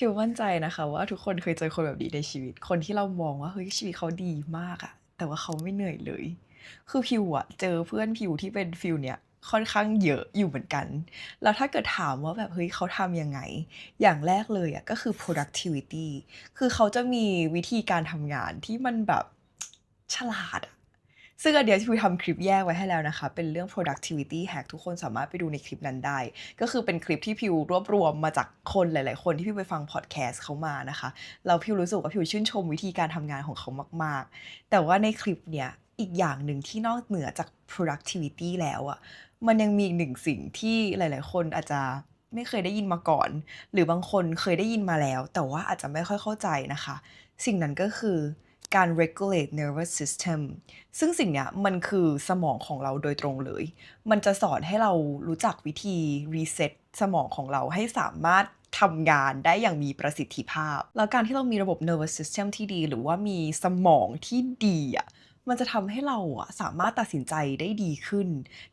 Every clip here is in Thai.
พิวมั่นใจนะคะว่าทุกคนเคยเจอคนแบบนี้ในชีวิตคนที่เรามองว่าเฮ้ยชีวิตเขาดีมากอะแต่ว่าเขาไม่เหนื่อยเลยคือพิวอะเจอเพื่อนพิวที่เป็นฟิลเนี้ยค่อนข้างเยอะอยู่เหมือนกันแล้วถ้าเกิดถามว่าแบบเฮ้ยเขาทำยังไงอย่างแรกเลยอะก็คือ productivity คือเขาจะมีวิธีการทำงานที่มันแบบฉลาดอะซึ่งอันเดียวที่พิวทำคลิปแยกไว้ให้แล้วนะคะเป็นเรื่อง productivity hack ทุกคนสามารถไปดูในคลิปนั้นได้ ก็คือเป็นคลิปที่พิวรวบรวมมาจากคนหลายๆคนที่พิวไปฟังพอดแคสต์เขามานะคะแล้วพิวรู้สึกว่าพิวชื่นชมวิธีการทำงานของเขามากๆแต่ว่าในคลิปเนี้ยอีกอย่างหนึ่งที่นอกเหนือจาก productivity แล้วอะมันยังมีอีกหนึ่งสิ่งที่หลายๆคนอาจจะไม่เคยได้ยินมาก่อนหรือบางคนเคยได้ยินมาแล้วแต่ว่าอาจจะไม่ค่อยเข้าใจนะคะสิ่งนั้นก็คือการ regulate nervous system ซึ่งสิ่งเนี้ยมันคือสมองของเราโดยตรงเลย มันจะสอนให้เรารู้จักวิธีรีเซ็ตสมองของเราให้สามารถทำงานได้อย่างมีประสิทธิภาพ แล้วการที่เรามีระบบ nervous system ที่ดีหรือว่ามีสมองที่ดีอะมันจะทำให้เราอะสามารถตัดสินใจได้ดีขึ้น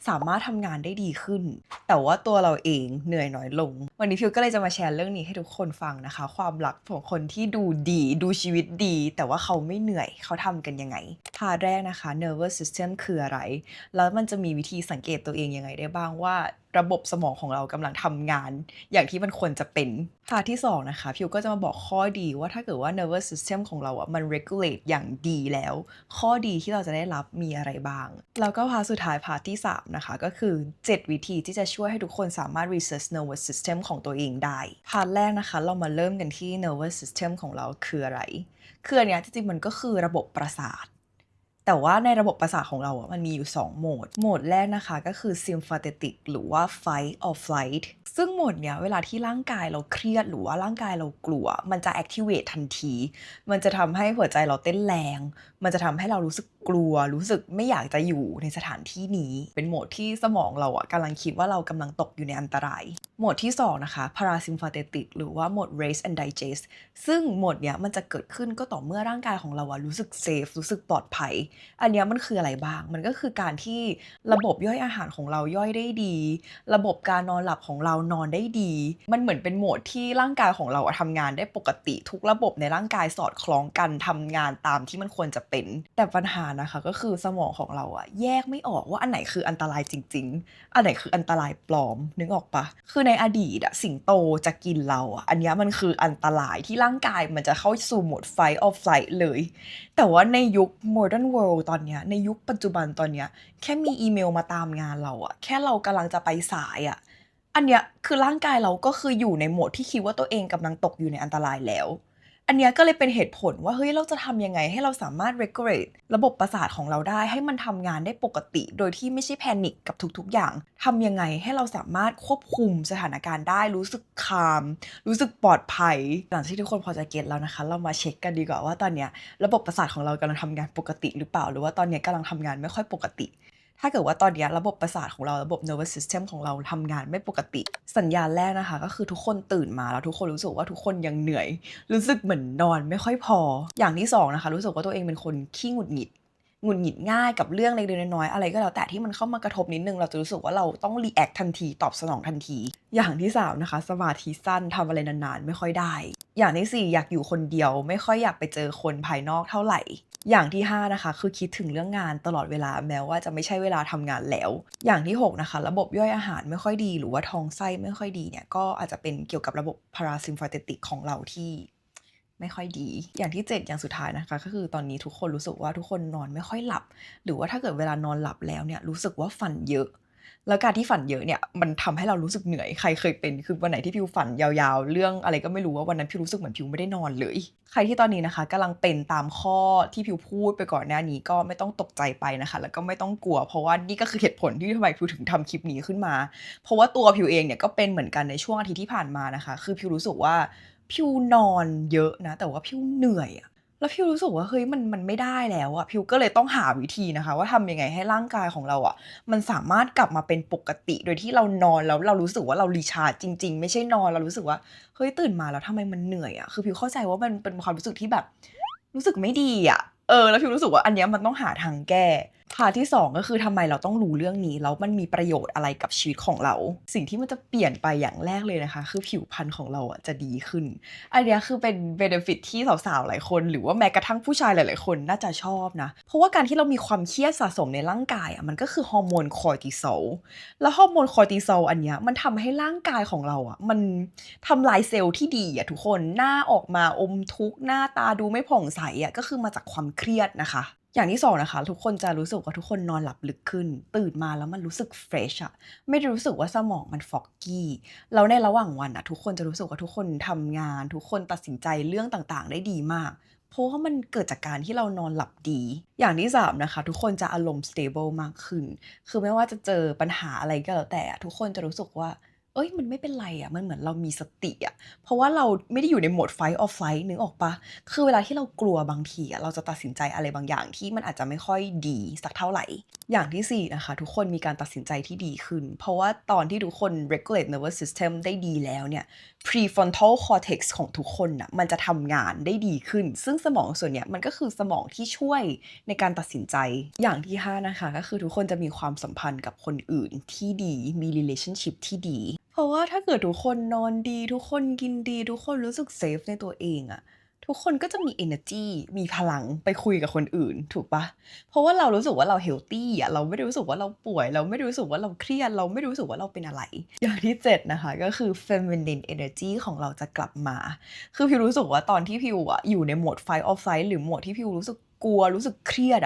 สามารถทำงานได้ดีขึ้น แต่ว่าตัวเราเองเหนื่อยน้อยลง วันนี้พิวก็เลยจะมาแชร์เรื่องนี้ให้ทุกคนฟังนะคะ ความลับของคนที่ดูดีดูชีวิตดี แต่ว่าเขาไม่เหนื่อยเขาทำกันยังไงพาร์ทแรกนะคะ nervous system คืออะไร แล้วมันจะมีวิธีสังเกตตัวเองยังไงได้บ้างว่าระบบสมองของเรากำลังทำงานอย่างที่มันควรจะเป็นพาร์ทที่2นะคะพิวก็จะมาบอกข้อดีว่าถ้าเกิดว่า nervous system ของเรามัน regulate อย่างดีแล้วข้อดีที่เราจะได้รับมีอะไรบ้างแล้วก็พาร์ทสุดท้ายพาร์ทที่3นะคะก็คือ7วิธีที่จะช่วยให้ทุกคนสามารถ research nervous system ของตัวเองได้พาร์ทแรกนะคะเรามาเริ่มกันที่ nervous system ของเราคืออะไรคืออันเนี้ยจริงๆมันก็คือระบบประสาทแต่ว่าในระบบประสาทของเรามันมีอยู่2โหมดแรกนะคะก็คือ sympathetic หรือว่า fight or flight ซึ่งโหมดเนี้ยเวลาที่ร่างกายเราเครียดหรือว่าร่างกายเรากลัวมันจะ activate ทันทีมันจะทำให้หัวใจเราเต้นแรงมันจะทำให้เรารู้สึกกลัวรู้สึกไม่อยากจะอยู่ในสถานที่นี้เป็นโหมดที่สมองเรากำลังคิดว่าเรากำลังตกอยู่ในอันตรายโหมดที่2นะคะ parasympathetic หรือว่าโหมด rest and digest ซึ่งโหมดเนี้ยมันจะเกิดขึ้นก็ต่อเมื่อร่างกายของเรารู้สึกเซฟรู้สึกปลอดภัยอันเนี้ยมันคืออะไรบ้างมันก็คือการที่ระบบย่อยอาหารของเราย่อยได้ดีระบบการนอนหลับของเรานอนได้ดีมันเหมือนเป็นโหมดที่ร่างกายของเราทำงานได้ปกติทุกระบบในร่างกายสอดคล้องกันทำงานตามที่มันควรจะเป็นแต่ปัญหานะคะก็คือสมองของเราแยกไม่ออกว่าอันไหนคืออันตรายจริงๆอันไหนคืออันตรายปลอมนึกออกปะคือในอดีตสิงโตจะกินเราอันเนี้ยมันคืออันตรายที่ร่างกายมันจะเข้าสู่โหมด fight or flight เลยแต่ว่าในยุค modern world ตอนเนี้ยในยุคปัจจุบันตอนเนี้ยแค่มีอีเมลมาตามงานเราแค่เรากำลังจะไปสายอันเนี้ยคือร่างกายเราก็คืออยู่ในโหมดที่คิดว่าตัวเองกำลังตกอยู่ในอันตรายแล้วอันเนี้ยก็เลยเป็นเหตุผลว่าเฮ้ยเราจะทำยังไงให้เราสามารถ regulate ระบบประสาทของเราได้ให้มันทำงานได้ปกติโดยที่ไม่ใช่แพนิคกับทุกๆอย่างทำยังไงให้เราสามารถควบคุมสถานการณ์ได้รู้สึกcalmรู้สึกปลอดภัยหลังจากที่ทุกคนพอจะเก็ตแล้วนะคะเรามาเช็คกันดีกว่าว่าตอนเนี้ยระบบประสาทของเรากำลังทำงานปกติหรือเปล่าหรือว่าตอนเนี้ยกำลังทำงานไม่ค่อยปกติถ้าเกิดว่าตอนเนี้ยระบบประสาทของเราระบบ nervous system ของเราทำงานไม่ปกติสัญญาณแรกนะคะก็คือทุกคนตื่นมาแล้วทุกคนรู้สึกว่าทุกคนยังเหนื่อยรู้สึกเหมือนนอนไม่ค่อยพออย่างที่2นะคะรู้สึกว่าตัวเองเป็นคนขี้หงุดหงิดง่ายกับเรื่องเล็กๆน้อยๆอะไรก็แล้วแต่ที่มันเข้ามากระทบนิดนึงเราจะรู้สึกว่าเราต้องรีแอคทันทีตอบสนองทันทีอย่างที่3นะคะสมาธิสั้นทำอะไรนานๆไม่ค่อยได้อย่างที่4อยากอยู่คนเดียวไม่ค่อยอยากไปเจอคนภายนอกเท่าไหร่อย่างที่5นะคะคือคิดถึงเรื่องงานตลอดเวลาแม้ว่าจะไม่ใช่เวลาทำงานแล้วอย่างที่6นะคะระบบย่อยอาหารไม่ค่อยดีหรือว่าท้องไส้ไม่ค่อยดีเนี่ยก็อาจจะเป็นเกี่ยวกับระบบ parasympathetic ของเราที่ไม่ค่อยดีอย่างที่7อย่างสุดท้ายนะคะก็คือตอนนี้ทุกคนรู้สึกว่าทุกคนนอนไม่ค่อยหลับหรือว่าถ้าเกิดเวลานอนหลับแล้วเนี่ยรู้สึกว่าฝันเยอะแล้วการที่ฝันเยอะเนี่ยมันทำให้เรารู้สึกเหนื่อยใครเคยเป็นคือวันไหนที่พิวฝันยาวๆเรื่องอะไรก็ไม่รู้ว่าวันนั้นพิวรู้สึกเหมือนพิวไม่ได้นอนเลยใครที่ตอนนี้นะคะกำลังเป็นตามข้อที่พิวพูดไปก่อนหน้านี้ก็ไม่ต้องตกใจไปนะคะแล้วก็ไม่ต้องกลัวเพราะว่านี่ก็คือเหตุผลที่ทำไมพิวถึงทำคลิปนี้ขึ้นมาเพราะว่าตัวพิวเองเนี่ยก็เป็นเหมือนกันในช่วงอาทิตย์ที่ผ่านมานะคะคือพิวรู้สึกว่าพิวนอนเยอะนะแต่ว่าพิวเหนื่อยแล้วพิวรู้สึกว่าเฮ้ยมันไม่ได้แล้วพิวก็เลยต้องหาวิธีนะคะว่าทำยังไงให้ร่างกายของเรามันสามารถกลับมาเป็นปกติโดยที่เรานอนแล้วเรารู้สึกว่าเรารีชาร์จจริงๆไม่ใช่นอนเรารู้สึกว่าเฮ้ยตื่นมาแล้วทำไมมันเหนื่อยคือพิวเข้าใจว่ามันเป็นความรู้สึกที่แบบรู้สึกไม่ดีแล้วพิวรู้สึกว่าอันเนี้ยมันต้องหาทางแก้ พาร์ทที่2ก็คือทำไมเราต้องรู้เรื่องนี้แล้วมันมีประโยชน์อะไรกับชีวิตของเราสิ่งที่มันจะเปลี่ยนไปอย่างแรกเลยนะคะคือผิวพรรณของเราจะดีขึ้นอันนี้คือเป็น benefit ที่สาวๆหลายคนหรือว่าแม้กระทั่งผู้ชายหลายๆคนน่าจะชอบนะเพราะว่าการที่เรามีความเครียดสะสมในร่างกายมันก็คือฮอร์โมนคอร์ติซอลแล้วฮอร์โมนคอร์ติซอลอันเนี้ยมันทำให้ร่างกายของเรามันทำลายเซลล์ที่ดีทุกคนหน้าออกมาอมทุกข์หน้าตาดูไม่ผ่องใสก็คือมาจากความเครียดนะคะอย่างที่2นะคะทุกคนจะรู้สึกว่าทุกคนนอนหลับลึกขึ้นตื่นมาแล้วมันรู้สึกเฟรชไม่ได้รู้สึกว่าสมองมันฟอกกี้แล้วในระหว่างวันทุกคนจะรู้สึกว่าทุกคนทำงานทุกคนตัดสินใจเรื่องต่างๆได้ดีมากเพราะว่ามันเกิดจากการที่เรานอนหลับดีอย่างที่3นะคะทุกคนจะอารมณ์ stable มากขึ้นคือไม่ว่าจะเจอปัญหาอะไรก็แล้วแต่ทุกคนจะรู้สึกว่ามันไม่เป็นไรมันเหมือนเรามีสติเพราะว่าเราไม่ได้อยู่ในโหมด fight or flight นึกออกปะคือเวลาที่เรากลัวบางทีเราจะตัดสินใจอะไรบางอย่างที่มันอาจจะไม่ค่อยดีสักเท่าไหร่อย่างที่4นะคะทุกคนมีการตัดสินใจที่ดีขึ้นเพราะว่าตอนที่ทุกคน regulate nervous system ได้ดีแล้วเนี่ย prefrontal cortex ของทุกคนมันจะทำงานได้ดีขึ้นซึ่งสมองส่วนเนี้ยมันก็คือสมองที่ช่วยในการตัดสินใจอย่างที่5นะคะก็คือทุกคนจะมีความสัมพันธ์กับคนอื่นที่ดีมี relationship ที่ดีเพราะว่าถ้าเกิดทุกคนนอนดีทุกคนกินดีทุกคนรู้สึกเซฟในตัวเองทุกคนก็จะมี energy มีพลังไปคุยกับคนอื่นถูกปะเพราะว่าเรารู้สึกว่าเรา healthy เราไม่ได้รู้สึกว่าเราป่วยเราไม่ได้รู้สึกว่าเราเครียดเราไม่ได้รู้สึกว่าเราเป็นอะไรอย่างที่7นะคะก็คือ feminine energy ของเราจะกลับมาคือพิวรู้สึกว่าตอนที่พิวอยู่ในโหมด fight or flight หรือโหมดที่พิวรู้สึกกลัวรู้สึกเครียด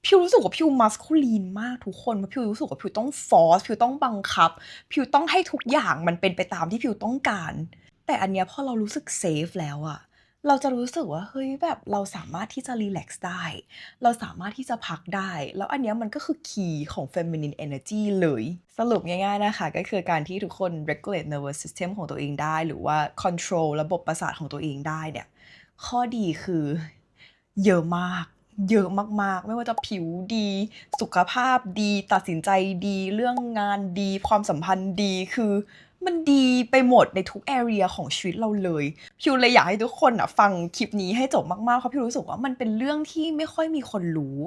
พิวรู้สึกว่าพิวมัสคูลีนมากทุกคนพิวรู้สึกว่าพิวต้องฟอร์สพิวต้องบังคับพิวต้องให้ทุกอย่างมันเป็นไปตามที่พิวต้องการแต่อันเนี้ยพอเรารู้สึกเซฟแล้วเราจะรู้สึกว่าเฮ้ยแบบเราสามารถที่จะรีแลกซ์ได้เราสามารถที่จะพักได้แล้วอันเนี้ยมันก็คือคีย์ของ feminine energy เลยสรุปง่ายๆนะคะก็คือการที่ทุกคน regulate nervous system ของตัวเองได้หรือว่า control ระบบประสาทของตัวเองได้เนี่ยข้อดีคือเยอะมากเยอะมากๆไม่ว่าจะผิวดีสุขภาพดีตัดสินใจดีเรื่องงานดีความสัมพันธ์ดีคือมันดีไปหมดในทุก area ของชีวิตเราเลยพิวเลยอยากให้ทุกคนฟังคลิปนี้ให้จบมากๆเพราะพิวรู้สึกว่ามันเป็นเรื่องที่ไม่ค่อยมีคนรู้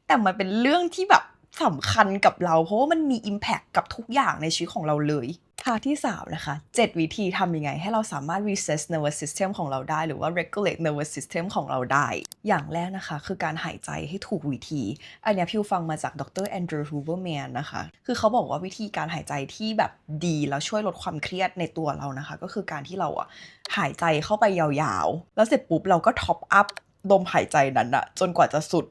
แต่มันเป็นเรื่องที่แบบสำคัญกับเราเพราะว่ามันมี impact กับทุกอย่างในชีวิตของเราเลยพาร์ทที่3นะคะ7วิธีทำยังไงให้เราสามารถ reset nervous system ของเราได้หรือว่า regulate nervous system ของเราได้อย่างแรกนะคะคือการหายใจให้ถูกวิธีอันนี้พิวฟังมาจากดร. แอนดรูว์ ฮูเวอร์แมนนะคะคือเขาบอกว่าวิธีการหายใจที่แบบดีแล้วช่วยลดความเครียดในตัวเรานะคะก็คือการที่เราหายใจเข้าไปยาวๆแล้วเสร็จปุ๊บเราก็ท็อปอัพลมหายใจนั้นจนกว่าจะสุด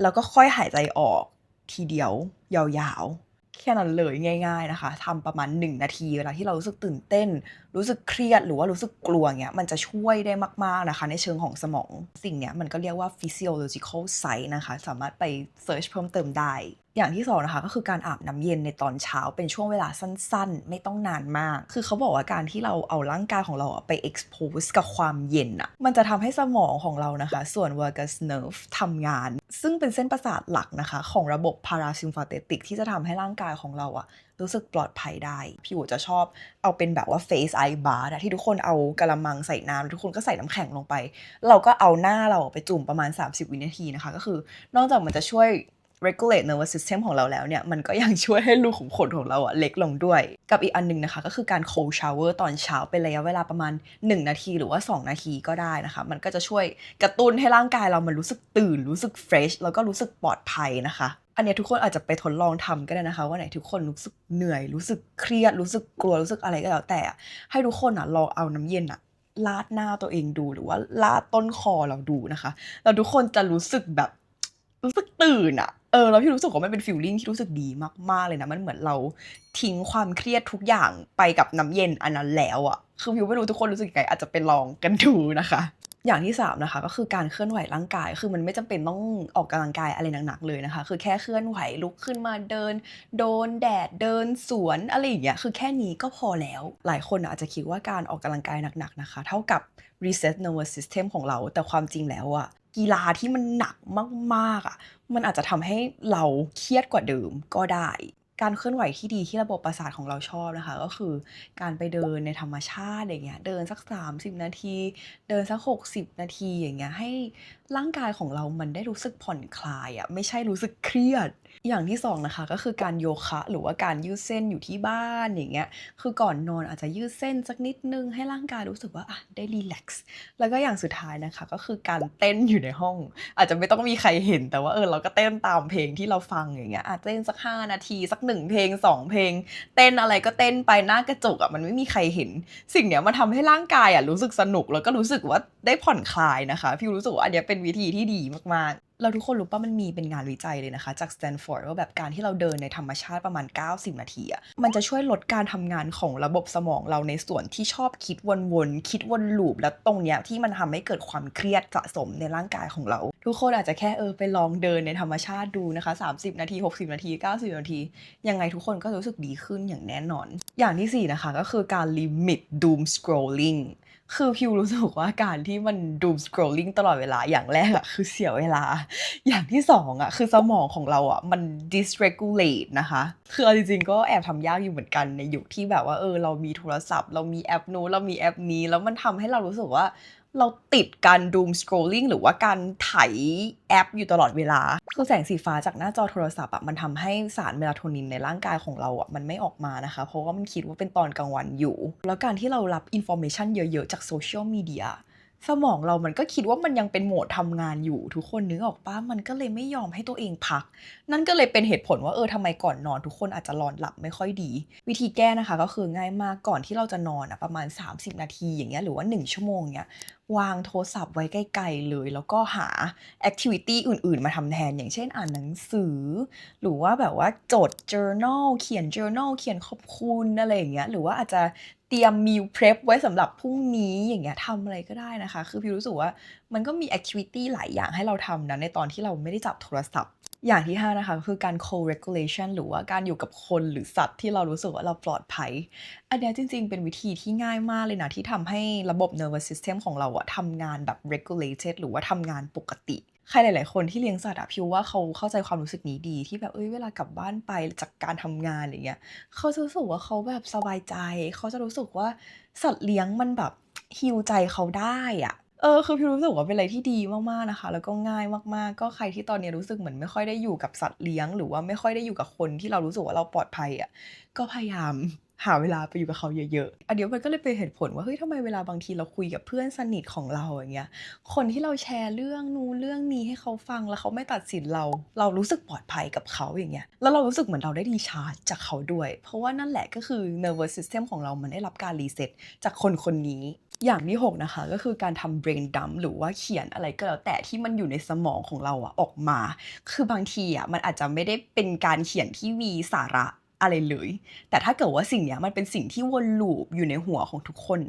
แล้วก็ค่อยหายใจออกทีเดียวยาวๆแค่นั้นเลยง่ายๆนะคะทำประมาณ1นาทีเวลาที่เรารู้สึกตื่นเต้นรู้สึกเครียดหรือว่ารู้สึกกลัวเงี้ยมันจะช่วยได้มากๆนะคะในเชิงของสมองสิ่งเนี้ยมันก็เรียกว่า physiological sign นะคะสามารถไปเสิร์ชเพิ่มเติมได้อย่างที่2นะคะก็คือการอาบน้ำเย็นในตอนเช้าเป็นช่วงเวลาสั้นๆไม่ต้องนานมากคือเขาบอกว่าการที่เราเอาร่างกายของเราไป expose กับความเย็นมันจะทำให้สมองของเรานะคะส่วน vagus nerve ทำงานซึ่งเป็นเส้นประสาทหลักนะคะของระบบ parasympathetic ที่จะทำให้ร่างกายของเรารู้สึกปลอดภัยได้พี่อู๋จะชอบเอาเป็นแบบว่า face ice bath ที่ทุกคนเอากะละมังใส่น้ำแล้วทุกคนก็ใส่น้ำแข็งลงไปเราก็เอาหน้าเราไปจุ่มประมาณ30วินาทีนะคะก็คือนอกจากมันจะช่วย regulate nervous system ของเราแล้วเนี่ยมันก็ยังช่วยให้รูขุมขนของเราเล็กลงด้วยกับอีกอันนึงนะคะก็คือการ cold shower ตอนเช้าเป็นระยะเวลาประมาณ1นาทีหรือว่า2นาทีก็ได้นะคะมันก็จะช่วยกระตุ้นให้ร่างกายเรามันรู้สึกตื่นรู้สึก fresh แล้วก็รู้สึกปลอดภัยนะคะอันนี้ทุกคนอาจจะไปทดลองทำก็ได้นะคะว่าไหนทุกคนรู้สึกเหนื่อยรู้สึกเครียดรู้สึกกลัวรู้สึกอะไรก็แล้วแต่ให้ทุกคนลองเอาน้ำเย็นลาดหน้าตัวเองดูหรือว่าลาดต้นคอเราดูนะคะแล้วทุกคนจะรู้สึกแบบรู้สึกตื่นแล้วพี่รู้สึกว่ามันเป็นฟีลลิ่งที่รู้สึกดีมากๆเลยนะมันเหมือนเราทิ้งความเครียดทุกอย่างไปกับน้ำเย็นอันนั้นแล้วคือพี่ไม่รู้ทุกคนรู้สึกยังไงอาจจะไปลองกันดูนะคะอย่างที่3นะคะก็คือการเคลื่อนไหวร่างกายคือมันไม่จำเป็นต้องออกกำลังกายอะไรหนักๆเลยนะคะคือแค่เคลื่อนไหวลุกขึ้นมาเดินโดนแดดเดินสวนอะไรอย่างเงี้ยคือแค่นี้ก็พอแล้วหลายคนอาจจะคิดว่าการออกกำลังกายหนักๆนะคะเท่ากับ reset nervous system ของเราแต่ความจริงแล้วกีฬาที่มันหนักมากๆมันอาจจะทำให้เราเครียดกว่าเดิมก็ได้การเคลื่อนไหวที่ดีที่ระบบประสาทของเราชอบนะคะก็คือการไปเดินในธรรมชาติอย่างเงี้ยเดินสัก30นาทีเดินสัก60นาทีอย่างเงี้ยให้ ร่างกายของเรามันได้รู้สึกผ่อนคลายอะไม่ใช่รู้สึกเครียดอย่างที่2นะคะก็คือการโยคะหรือว่าการยืดเส้นอยู่ที่บ้านอย่างเงี้ยคือก่อนนอนอาจจะยืดเส้นสักนิดหนึ่งให้ร่างกายรู้สึกว่าได้รีแลกซ์แล้วก็อย่างสุดท้ายนะคะก็คือการเต้นอยู่ในห้องอาจจะไม่ต้องมีใครเห็นแต่ว่าเราก็เต้นตามเพลงที่เราฟังอย่างเงี้ยเต้นสัก5นาทีสัก1เพลง2เพลงเต้นอะไรก็เต้นไปหน้ากระจกมันไม่มีใครเห็นสิ่งเนี้ยมันทำให้ร่างกายรู้สึกสนุกแล้วก็รู้สึกว่าได้ผ่อนคลายนะคะพี่รู้สึกว่าอันเนี้ยเป็นวิธีที่ดีมากๆแล้วทุกคนรู้ป่ะมันมีเป็นงานวิจัยเลยนะคะจากสแตนฟอร์ดว่าแบบการที่เราเดินในธรรมชาติประมาณ90นาทีมันจะช่วยลดการทำงานของระบบสมองเราในส่วนที่ชอบคิดวนๆคิดวนลูปแล้วตรงเนี้ยที่มันทำให้เกิดความเครียดสะสมในร่างกายของเราทุกคนอาจจะแค่ไปลองเดินในธรรมชาติดูนะคะ30นาที60นาที90นาทียังไงทุกคนก็รู้สึกดีขึ้นอย่างแน่นอนอย่างที่4นะคะก็คือการ limit doom scrolling คือพิวรู้สึกว่าการที่มัน doom scrolling ตลอดเวลาอย่างแรกคือเสียเวลาอย่างที่2คือสมองของเรามัน dysregulate นะคะคือเอาจริงๆก็แอบทำยากอยู่เหมือนกันในยุคที่แบบว่าเรามีโทรศัพท์เรามีแอปนู้นเรามีแอปนี้แล้วมันทำให้เรารู้สึกว่าเราติดการ doom scrolling หรือว่าการไถแอปอยู่ตลอดเวลาคือแสงสีฟ้าจากหน้าจอโทรศัพท์มันทำให้สารเมลาโทนินในร่างกายของเรามันไม่ออกมานะคะเพราะว่ามันคิดว่าเป็นตอนกลางวันอยู่แล้วการที่เรารับ information เยอะๆจากโซเชียลมีเดียสมองเรามันก็คิดว่ามันยังเป็นโหมดทำงานอยู่ทุกคนนึกออกปะมันก็เลยไม่ยอมให้ตัวเองพักนั่นก็เลยเป็นเหตุผลว่าทำไมก่อนนอนทุกคนอาจจะนอนหลับไม่ค่อยดีวิธีแก้นะคะก็คือง่ายมากก่อนที่เราจะนอนประมาณ30นาทีอย่างเงี้ยหรือว่า1ชั่วโมงเงี้ยวางโทรศัพท์ไว้ไกลๆเลยแล้วก็หาแอคทิวิตีอื่นๆมาทำแทนอย่างเช่นอ่านหนังสือหรือว่าแบบว่าจด journal เขียน journal เขียนขอบคุณอะไรอย่างเงี้ยหรือว่าอาจจะเตรียม meal prep ไว้สำหรับพรุ่งนี้อย่างเงี้ยทำอะไรก็ได้นะคะคือพี่รู้สึกว่ามันก็มีแอคทิวิตีหลายอย่างให้เราทำนะในตอนที่เราไม่ได้จับโทรศัพท์อย่างที่5นะคะก็คือการ co-regulation หรือว่าการอยู่กับคนหรือสัตว์ที่เรารู้สึกว่าเราปลอดภัยอันเนี้ยจริงๆเป็นวิธีที่ง่ายมากเลยนะที่ทำให้ระบบ nervous system ของเราทำงานแบบ regulated หรือว่าทำงานปกติใครหลายๆคนที่เลี้ยงสัตว์พิวว่าเขาเข้าใจความรู้สึกนี้ดีที่แบบเวลากลับบ้านไปจากการทำงานอะไรเงี้ยเขาจะรู้สึกว่าเขาแบบสบายใจเขาจะรู้สึกว่าสัตว์เลี้ยงมันแบบ heal ใจเขาได้คือพิวรู้สึกว่าเป็นอะไรที่ดีมากๆนะคะแล้วก็ง่ายมากๆก็ใครที่ตอนนี้รู้สึกเหมือนไม่ค่อยได้อยู่กับสัตว์เลี้ยงหรือว่าไม่ค่อยได้อยู่กับคนที่เรารู้สึกว่าเราปลอดภัยก็พยายามหาเวลาไปอยู่กับเขาเยอะๆอันเนี้ยมันก็เลยเป็นเหตุผลว่าเฮ้ยทำไมเวลาบางทีเราคุยกับเพื่อนสนิทของเราอย่างเงี้ยคนที่เราแชร์เรื่องนู้นเรื่องนี้ให้เขาฟังแล้วเขาไม่ตัดสินเราเรารู้สึกปลอดภัยกับเขาอย่างเงี้ยแล้วเรารู้สึกเหมือนเราได้ recharge จากเขาด้วยเพราะว่านั่นแหละก็คือ nervous system ของเรามันได้รับการ reset จากคนคนนี้อย่างที่6นะคะก็คือการทำ brain dump หรือว่าเขียนอะไรก็แล้วแต่ที่มันอยู่ในสมองของเราออกมาคือบางทีมันอาจจะไม่ได้เป็นการเขียนที่มีสาระอะไรเลยแต่ถ้าเกิดว่าสิ่งเนี้ยมันเป็นสิ่งที่วนลูปอยู่ในหัวของทุกคน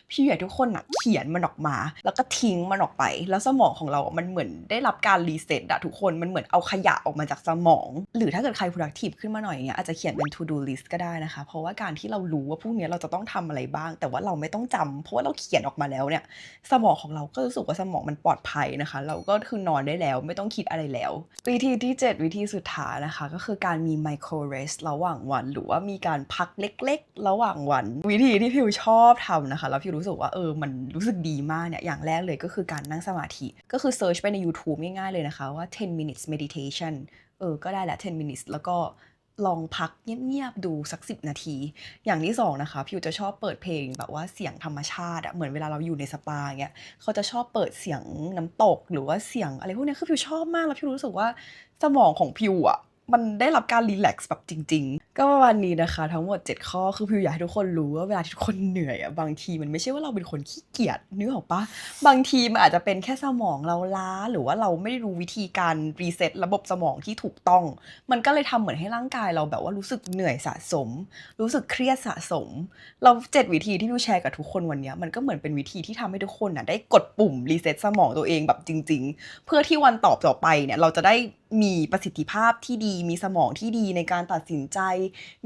พี่อยากให้ทุกคนเขียนมันออกมาแล้วก็ทิ้งมันออกไปแล้วสมองของเรามันเหมือนได้รับการรีเซ็ตทุกคนมันเหมือนเอาขยะออกมาจากสมองหรือถ้าเกิดใคร productive ขึ้นมาหน่อยอย่างเงี้ยอาจจะเขียนเป็น to do list ก็ได้นะคะเพราะว่าการที่เรารู้ว่าพรุ่งนี้เราจะต้องทำอะไรบ้างแต่ว่าเราไม่ต้องจำเพราะว่าเราเขียนออกมาแล้วเนี่ยสมองของเราก็รู้สึกว่าสมองมันปลอดภัยนะคะเราก็คือนอนได้แล้วไม่ต้องคิดอะไรแล้ววิธีที่7วิธีสุดท้ายนะคะก็คือการมี micro rest ระหว่างวันหรือว่ามีการพักเล็กๆระหว่างวันวิธีที่พิวชอบทำนะคะแล้วพิวรู้สึกว่ามันรู้สึกดีมากเนี่ยอย่างแรกเลยก็คือการนั่งสมาธิก็คือเซิร์ชไปใน YouTube ง่ายๆเลยนะคะว่า10 minutes meditation ก็ได้แหละ10 minutes แล้วก็ลองพักเงียบๆดูสัก10นาทีอย่างที่2นะคะพิวจะชอบเปิดเพลงแบบว่าเสียงธรรมชาติเหมือนเวลาเราอยู่ในสปาอย่างเงี้ยเขาจะชอบเปิดเสียงน้ำตกหรือว่าเสียงอะไรพวกนี้คือพิวชอบมากแล้วพิวรู้สึกว่าสมองของพิวมันได้รับการรีแลกซ์แบบจริงๆก็ประมาณนี้นะคะทั้งหมด7ข้อคือพิวอยากให้ทุกคนรู้ว่าเวลาที่ทุกคนเหนื่อยบางทีมันไม่ใช่ว่าเราเป็นคนขี้เกียจนึกออกปะบางทีมันอาจจะเป็นแค่สมองเราล้าหรือว่าเราไม่ได้รู้วิธีการรีเซ็ตระบบสมองที่ถูกต้องมันก็เลยทำเหมือนให้ร่างกายเราแบบว่ารู้สึกเหนื่อยสะสมรู้สึกเครียดสะสมเรา7วิธีที่พิวแชร์กับทุกคนวันนี้มันก็เหมือนเป็นวิธีที่ทำให้ทุกคนได้กดปุ่มรีเซ็ตสมองตัวเองแบบจริงๆเพื่อที่วันต่อไปเนี่ยเราจะได้มีประสิทธิภาพที่ดีมีสมองที่ดีในการตัดสินใจ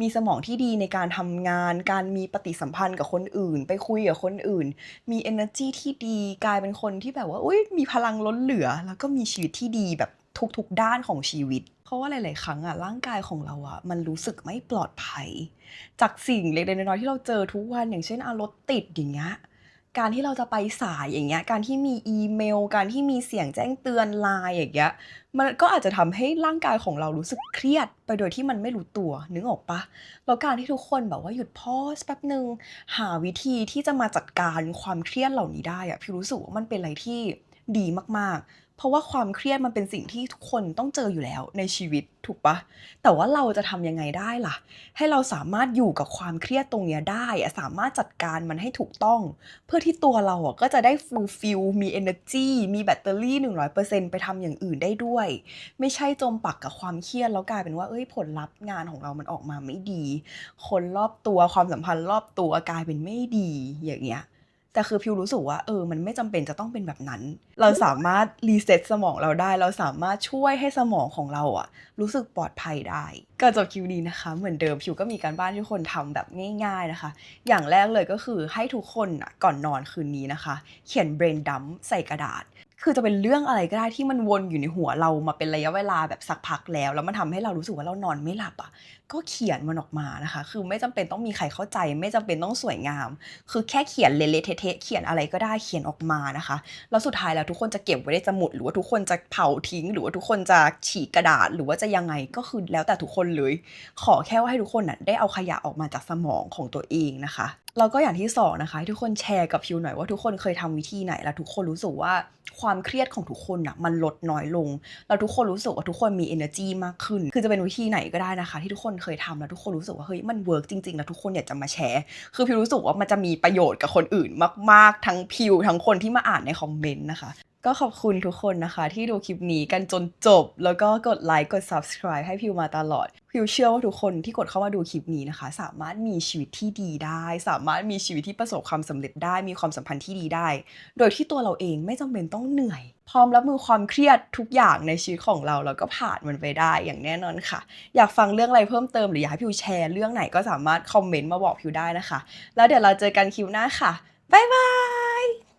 มีสมองที่ดีในการทำงานการมีปฏิสัมพันธ์กับคนอื่นไปคุยกับคนอื่นมี energy ที่ดีกลายเป็นคนที่แบบว่ามีพลังล้นเหลือแล้วก็มีชีวิตที่ดีแบบทุกๆด้านของชีวิตเพราะว่าหลายๆครั้งร่างกายของเรามันรู้สึกไม่ปลอดภัยจากสิ่งเล็กๆน้อยๆที่เราเจอทุกวันอย่างเช่นรถติดอย่างเงี้ย การที่เราจะไปสายอย่างเงี้ยการที่มีอีเมลการที่มีเสียงแจ้งเตือน LINE อย่างเงี้ยมันก็อาจจะทำให้ร่างกายของเรารู้สึกเครียดไปโดยที่มันไม่รู้ตัวนึกออกเปล่าแล้วการที่ทุกคนแบบว่าหยุดพอสแป๊บหนึ่งหาวิธีที่จะมาจัดการความเครียดเหล่านี้ได้อะพี่รู้สึกว่ามันเป็นอะไรที่ดีมากๆเพราะว่าความเครียดมันเป็นสิ่งที่ทุกคนต้องเจออยู่แล้วในชีวิตถูกเปล่าแต่ว่าเราจะทำยังไงได้ล่ะให้เราสามารถอยู่กับความเครียดตรงเนี้ยได้อะสามารถจัดการมันให้ถูกต้อง เพื่อที่ตัวเราอะก็จะได้ fulfill มีเอเนอร์จีมีแบตเตอรี่100%ไปทำอย่างอื่นได้ด้วยไม่ใช่จมปักกับความเครียดแล้วกลายเป็นว่าเฮ้ยผลลัพธ์งานของเรามันออกมาไม่ดีคนรอบตัวความสัมพันธ์รอบตัวกลายเป็นไม่ดีอย่างเงี้ยแต่คือพิวรู้สึกว่ามันไม่จำเป็นจะต้องเป็นแบบนั้นเราสามารถ reset สมองเราได้เราสามารถช่วยให้สมองของเราอะรู้สึกปลอดภัยได้ก่อนจบคลิปนี้นะคะเหมือนเดิมพิวก็มีการบ้านที่ทุกคนทำแบบง่ายๆนะคะ อย่างแรกเลยก็คือให้ทุกคนน่ะก่อนนอนคืนนี้นะคะเขียน brain dump ใส่กระดาษคือจะเป็นเรื่องอะไรก็ได้ที่มันวนอยู่ในหัวเรามาเป็นระยะเวลาแบบสักพักแล้วมันทำให้เรารู้สึกว่าเรานอนไม่หลับอะก็เขียนมันออกมานะคะคือไม่จำเป็นต้องมีใครเข้าใจไม่จำเป็นต้องสวยงามคือแค่เขียนเละๆเทะๆเขียนอะไรก็ได้เขียนออกมานะคะแล้วสุดท้ายแล้วทุกคนจะเก็บไว้ในสมุดหรือว่าทุกคนจะเผาทิ้งหรือว่าทุกคนจะฉีกกระดาษหรือว่าจะยังไงก็คือแล้วแต่ทุกคนเลยขอแค่ว่าให้ทุกคนน่ะได้เอาขยะออกมาจากสมองของตัวเองนะคะ แล้วก็อย่างที่2นะคะให้ทุกคนแชร์กับพิวหน่อยว่าทุกคนเคยทำวิธีไหนแล้วทุกคนรู้สึกว่าความเครียดของทุกคนน่ะมันลดน้อยลงแล้วทุกคนรู้สึกว่าทุกคนมีเอเนอร์จีมากขึ้นคือจะเป็นวิธีไหนก็ได้นะคะที่ทุกคนเคยทำแล้วทุกคนรู้สึกว่าเฮ้ยมันเวิร์กจริงๆแล้วทุกคนอยากจะมาแชร์คือพิวรู้สึกว่ามันจะมีประโยชน์กับคนอื่นมากๆทั้งพิวทั้งคนที่มาอ่านในคอมเมนต์นะคะก็ขอบคุณทุกคนนะคะที่ดูคลิปนี้กันจนจบแล้วก็กดไลค์กด Subscribe ให้พิวมาตลอด พิวเชื่อว่าทุกคนที่กดเข้ามาดูคลิปนี้นะคะสามารถมีชีวิตที่ดีได้สามารถมีชีวิตที่ประสบความสำเร็จได้มีความสัมพันธ์ที่ดีได้โดยที่ตัวเราเองไม่จำเป็นต้องเหนื่อยพร้อมรับมือความเครียดทุกอย่างในชีวิตของเราแล้วก็ผ่านมันไปได้อย่างแน่นอนค่ะอยากฟังเรื่องอะไรเพิ่มเติมหรืออยากให้พิวแชร์เรื่องไหนก็สามารถคอมเมนต์มาบอกพิวได้นะคะแล้วเดี๋ยวเราเจอกันคลิปหน้าค่ะบ๊ายบาย